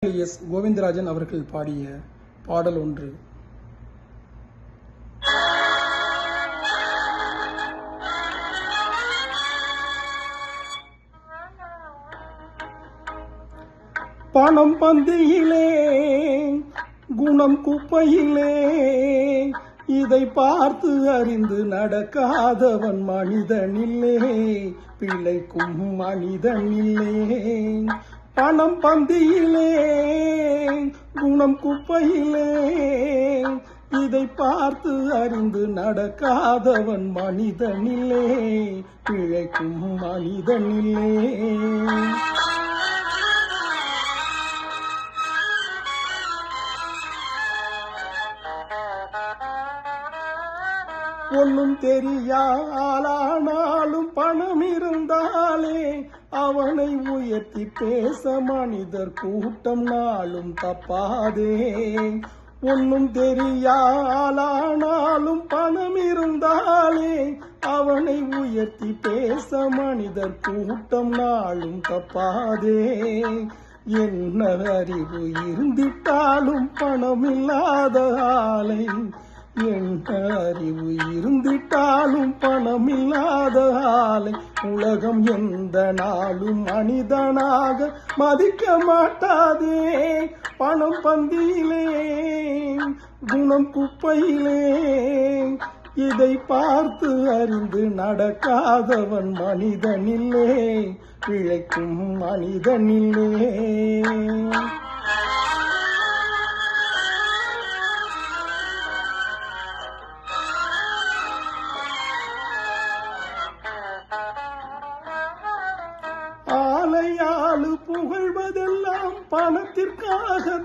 S. Govindarajan அவர்கள் பாடிய பாடல் ஒன்று. பணம் பந்தியிலே குணம் குப்பையிலே, இதை பார்த்து அறிந்து நடக்காதவன் மனிதனில்லே, பிழைக்கும் மனிதனில்லே. பணம் பந்தியிலே குணம் குப்பையிலே, இதை பார்த்து அறிந்து நடக்காதவன் மனிதனில்லே, பிழைக்கும் மனிதனில்லே. ஒன்னும் தெரியாளானாலும் பணம் இருந்தாலே அவனை உயர்த்தி பேச மனிதர் கூட்டம் நாளும் தப்பாதே. ஒன்னும் தெரியாளானாலும் பணம் இருந்தாலே அவனை உயர்த்தி பேச மனிதர் கூட்டம் நாளும் தப்பாதே. என்ன அறிவு இருந்திட்டாலும் பணமில்லாத ஆளை, என்ன அறிவு இருந்திட்டாலும் பணமில்லாத ஆளை உலகம் எந்த நாளும் மனிதனாக மதிக்க மாட்டாதே. பணம் பந்தியிலே குணம் குப்பையிலே, இதை பார்த்து அறிந்து நடக்காதவன் மனிதனில்லே, பிழைக்கும் மனிதனில்லே. ஆலையாளு புகழ்வதெல்லாம் பணத்திற்காகத்தான்,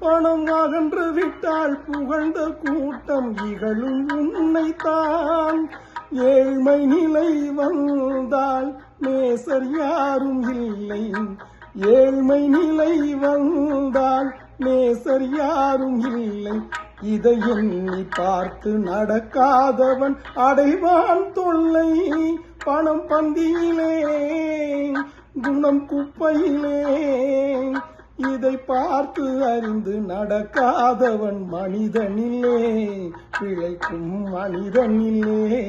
பணம் அகன்று விட்டால் புகழ்ந்த கூட்டம் இகழும் உன்னைத்தான். ஏழ்மை நிலை வந்தால் நேசர் யாரும் இல்லை, ஏழ்மை நிலை வந்தால் நேசர் யாரும் இல்லை. இதை எண்ணி பார்த்து நடக்காதவன் அடைவான் தொல்லை. பணம் பந்தியிலே குணம் குப்பையிலே, இதை பார்த்து அறிந்து நடக்காதவன் மனிதனில்லே, பிழைக்கும் மனிதனில்லே.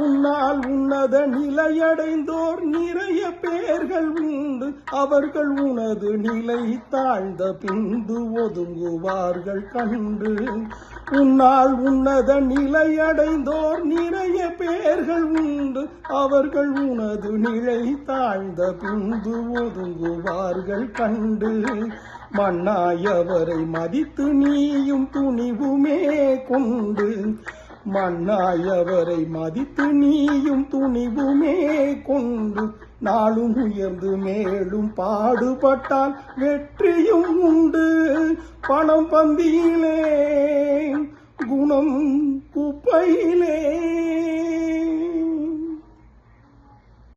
உன்னால் உன்னத நிலையடைந்தோர் நிறைய பேர்கள் உண்டு, அவர்கள் உனது நிலை தாழ்ந்த பிந்து ஒதுங்குவார்கள் கண்டு. உன்னால் உன்னத நிலையடைந்தோர் நிறைய பேர்கள் உண்டு, அவர்கள் உனது நிலை தாழ்ந்த பிந்து ஒதுங்குவார்கள் கண்டு. மண்ணாயவரை மதித்து நீயும் துணிவுமே கொண்டு, மண்ணாயவரை மதித்து நீயும் துணிவுமே கொண்டு, நாளும் உயர்ந்து மேலும் பாடுபட்டால் வெற்றியும் உண்டு. பணம் பந்தியிலே குணம் குப்பையிலே.